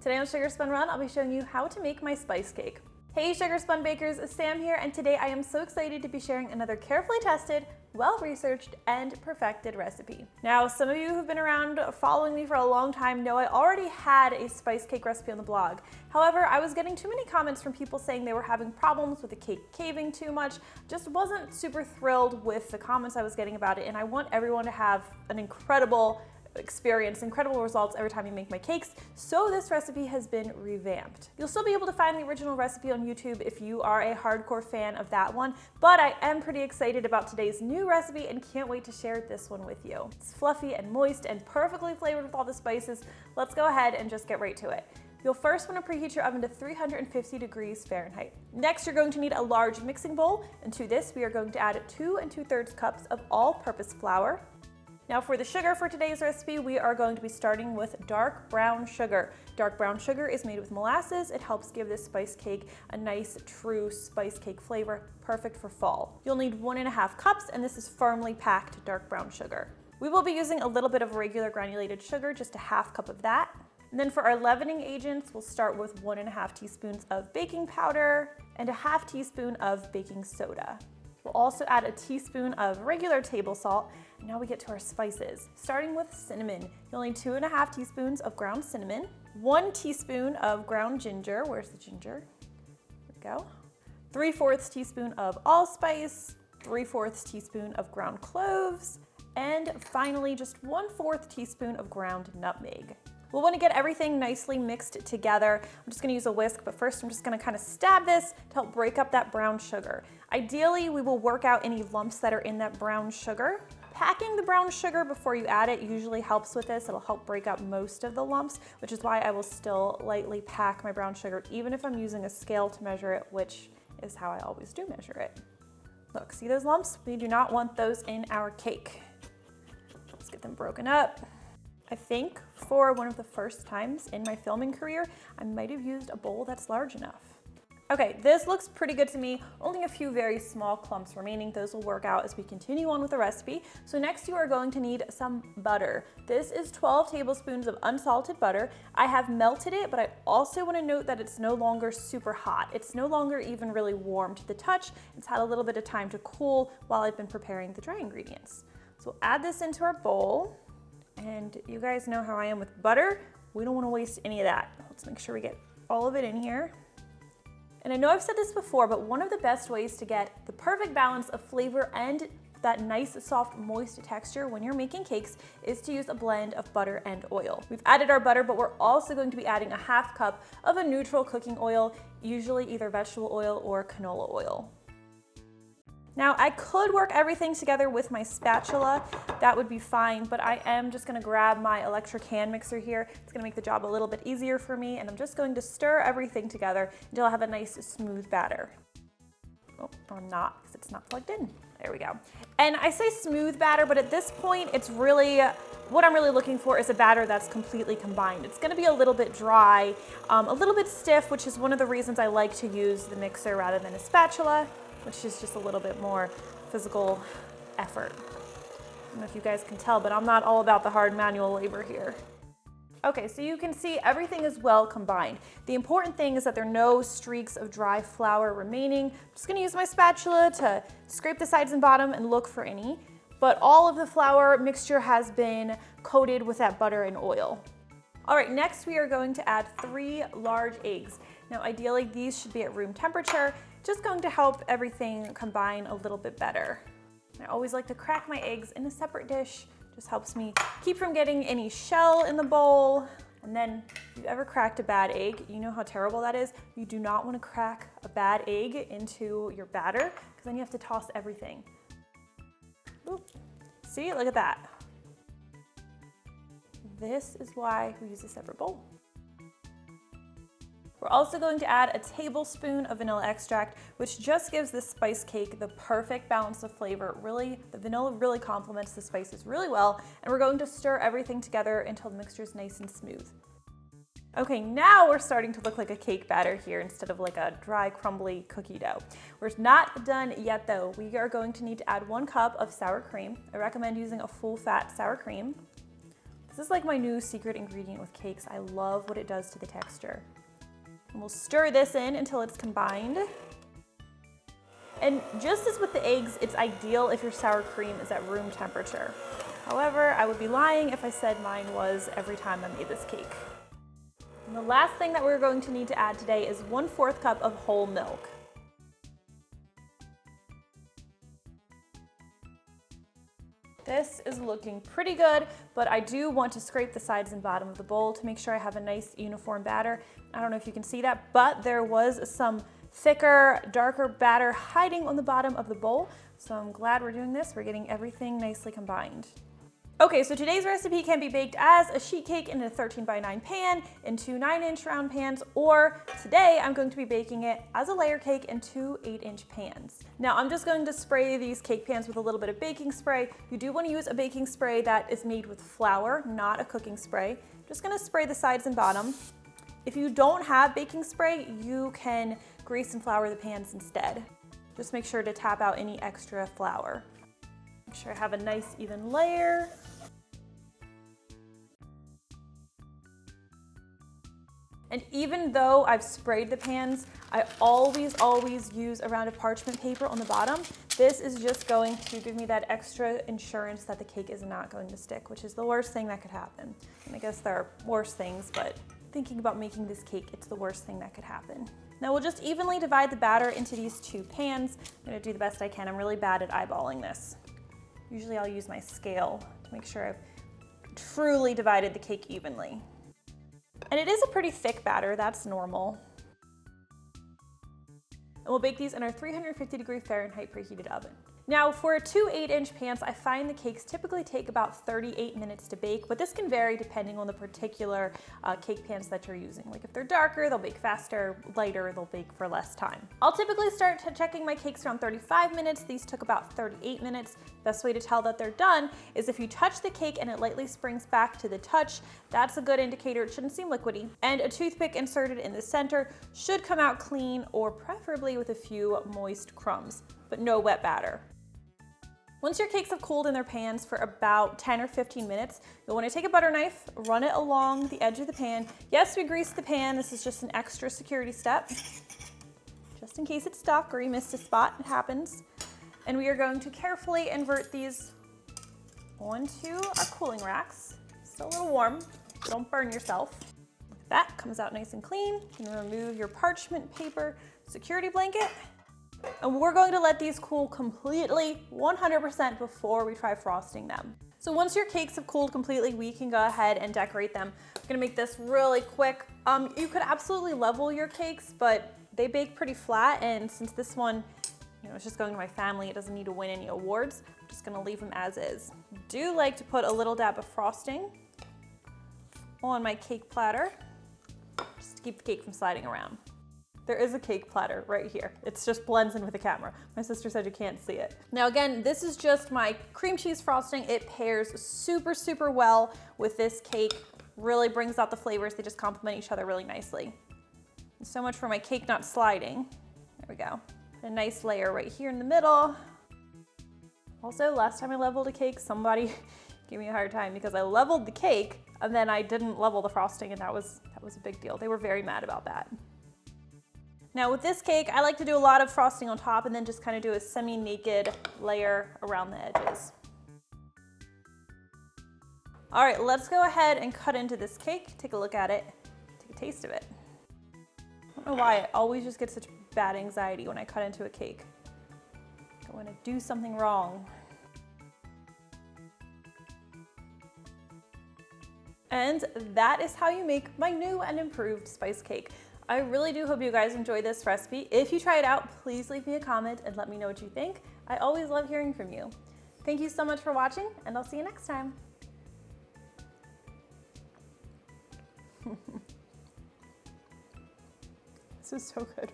Today on Sugar Spun Run, I'll be showing you how to make my spice cake. Hey Sugar Spun Bakers, Sam here, and today I am so excited to be sharing another carefully tested, well-researched, and perfected recipe. Now, some of you who've been around following me for a long time know I already had a spice cake recipe on the blog. However, I was getting too many comments from people saying they were having problems with the cake caving too much, just wasn't super thrilled with the comments I was getting about it, and I want everyone to have an incredible experience, incredible results every time you make my cakes, so this recipe has been revamped. You'll still be able to find the original recipe on YouTube if you are a hardcore fan of that one, but I am pretty excited about today's new recipe and can't wait to share this one with you. It's fluffy and moist and perfectly flavored with all the spices. Let's go ahead and just get right to it. You'll first want to preheat your oven to 350 degrees Fahrenheit. Next, you're going to need a large mixing bowl, and to this we are going to add 2 2/3 cups of all-purpose flour. Now for the sugar for today's recipe, we are going to be starting with dark brown sugar. Dark brown sugar is made with molasses. It helps give this spice cake a nice, true spice cake flavor, perfect for fall. You'll need 1½ cups, and this is firmly packed dark brown sugar. We will be using a little bit of regular granulated sugar, just a ½ cup of that. And then for our leavening agents, we'll start with 1½ teaspoons of baking powder and a ½ teaspoon of baking soda. We'll also add a teaspoon of regular table salt. And now we get to our spices. Starting with cinnamon, you'll need 2½ teaspoons of ground cinnamon, 1 teaspoon of ground ginger. Where's the ginger? There we go. 3/4 teaspoon of allspice, 3/4 teaspoon of ground cloves, and finally just 1/4 teaspoon of ground nutmeg. We'll want to get everything nicely mixed together. I'm just going to use a whisk, but first I'm just going to kind of stab this to help break up that brown sugar. Ideally, we will work out any lumps that are in that brown sugar. Packing the brown sugar before you add it usually helps with this. It'll help break up most of the lumps, which is why I will still lightly pack my brown sugar, even if I'm using a scale to measure it, which is how I always do measure it. Look, see those lumps? We do not want those in our cake. Let's get them broken up. I think for one of the first times in my filming career, I might have used a bowl that's large enough. Okay, this looks pretty good to me. Only a few very small clumps remaining. Those will work out as we continue on with the recipe. So next you are going to need some butter. This is 12 tablespoons of unsalted butter. I have melted it, but I also want to note that it's no longer super hot. It's no longer even really warm to the touch. It's had a little bit of time to cool while I've been preparing the dry ingredients. So we'll add this into our bowl. And you guys know how I am with butter. We don't want to waste any of that. Let's make sure we get all of it in here. And I know I've said this before, but one of the best ways to get the perfect balance of flavor and that nice, soft, moist texture when you're making cakes is to use a blend of butter and oil. We've added our butter, but we're also going to be adding a ½ cup of a neutral cooking oil, usually either vegetable oil or canola oil. Now, I could work everything together with my spatula. That would be fine, but I am just gonna grab my electric hand mixer here. It's gonna make the job a little bit easier for me, and I'm just going to stir everything together until I have a nice smooth batter. Oh, or not, because it's not plugged in. There we go. And I say smooth batter, but at this point, it's really, what I'm really looking for is a batter that's completely combined. It's gonna be a little bit dry, a little bit stiff, which is one of the reasons I like to use the mixer rather than a spatula, which is just a little bit more physical effort. I don't know if you guys can tell, but I'm not all about the hard manual labor here. Okay, so you can see everything is well combined. The important thing is that there are no streaks of dry flour remaining. I'm just gonna use my spatula to scrape the sides and bottom and look for any, but all of the flour mixture has been coated with that butter and oil. All right, next we are going to add 3 large eggs. Now ideally these should be at room temperature, just going to help everything combine a little bit better. I always like to crack my eggs in a separate dish, just helps me keep from getting any shell in the bowl. And then if you've ever cracked a bad egg, you know how terrible that is. You do not want to crack a bad egg into your batter, because then you have to toss everything. Oop. See, look at that. This is why we use a separate bowl. We're also going to add a tablespoon of vanilla extract, which just gives this spice cake the perfect balance of flavor. Really, the vanilla really complements the spices really well, and we're going to stir everything together until the mixture is nice and smooth. Okay, now we're starting to look like a cake batter here instead of like a dry, crumbly cookie dough. We're not done yet though. We are going to need to add 1 cup of sour cream. I recommend using a full fat sour cream. This is like my new secret ingredient with cakes. I love what it does to the texture. And we'll stir this in until it's combined. And just as with the eggs, it's ideal if your sour cream is at room temperature. However, I would be lying if I said mine was every time I made this cake. And the last thing that we're going to need to add today is 1/4 cup of whole milk. This is looking pretty good, but I do want to scrape the sides and bottom of the bowl to make sure I have a nice uniform batter. I don't know if you can see that, but there was some thicker, darker batter hiding on the bottom of the bowl. So I'm glad we're doing this. We're getting everything nicely combined. Okay, so today's recipe can be baked as a sheet cake in a 13x9 pan, in 2 9-inch round pans, or today I'm going to be baking it as a layer cake in 2 8-inch pans. Now I'm just going to spray these cake pans with a little bit of baking spray. You do want to use a baking spray that is made with flour, not a cooking spray. Just gonna spray the sides and bottom. If you don't have baking spray, you can grease and flour the pans instead. Just make sure to tap out any extra flour. Make sure I have a nice even layer. And even though I've sprayed the pans, I always use a round of parchment paper on the bottom. This is just going to give me that extra insurance that the cake is not going to stick, which is the worst thing that could happen. And I guess there are worse things, but thinking about making this cake, it's the worst thing that could happen. Now we'll just evenly divide the batter into these 2 pans. I'm gonna do the best I can. I'm really bad at eyeballing this. Usually I'll use my scale to make sure I've truly divided the cake evenly. And it is a pretty thick batter, that's normal. And we'll bake these in our 350° Fahrenheit preheated oven. Now for 2 8-inch pans, I find the cakes typically take about 38 minutes to bake, but this can vary depending on the particular cake pans that you're using. Like if they're darker, they'll bake faster, lighter, they'll bake for less time. I'll typically start checking my cakes around 35 minutes. These took about 38 minutes. Best way to tell that they're done is if you touch the cake and it lightly springs back to the touch, that's a good indicator. It shouldn't seem liquidy. And a toothpick inserted in the center should come out clean, or preferably with a few moist crumbs, but no wet batter. Once your cakes have cooled in their pans for about 10 or 15 minutes, you'll want to take a butter knife, run it along the edge of the pan. Yes, we greased the pan. This is just an extra security step, just in case it's stuck or you missed a spot. It happens. And we are going to carefully invert these onto our cooling racks. Still a little warm, so don't burn yourself. Look at that, comes out nice and clean. You can remove your parchment paper security blanket. And we're going to let these cool completely, 100% before we try frosting them. So once your cakes have cooled completely, we can go ahead and decorate them. I'm gonna make this really quick. You could absolutely level your cakes, but they bake pretty flat, and since this one, it's just going to my family, it doesn't need to win any awards. I'm just gonna leave them as is. I do like to put a little dab of frosting on my cake platter, just to keep the cake from sliding around. There is a cake platter right here. It just blends in with the camera. My sister said you can't see it. Now again, this is just my cream cheese frosting. It pairs super, super well with this cake. Really brings out the flavors. They just complement each other really nicely. And so much for my cake not sliding. There we go. A nice layer right here in the middle. Also, last time I leveled a cake, somebody gave me a hard time because I leveled the cake and then I didn't level the frosting, and that was a big deal. They were very mad about that. Now with this cake, I like to do a lot of frosting on top and then just kind of do a semi-naked layer around the edges. All right, let's go ahead and cut into this cake. Take a look at it, take a taste of it. I don't know why, I always just get such bad anxiety when I cut into a cake. I want to do something wrong. And that is how you make my new and improved spice cake. I really do hope you guys enjoy this recipe. If you try it out, please leave me a comment and let me know what you think. I always love hearing from you. Thank you so much for watching, and I'll see you next time. This is so good.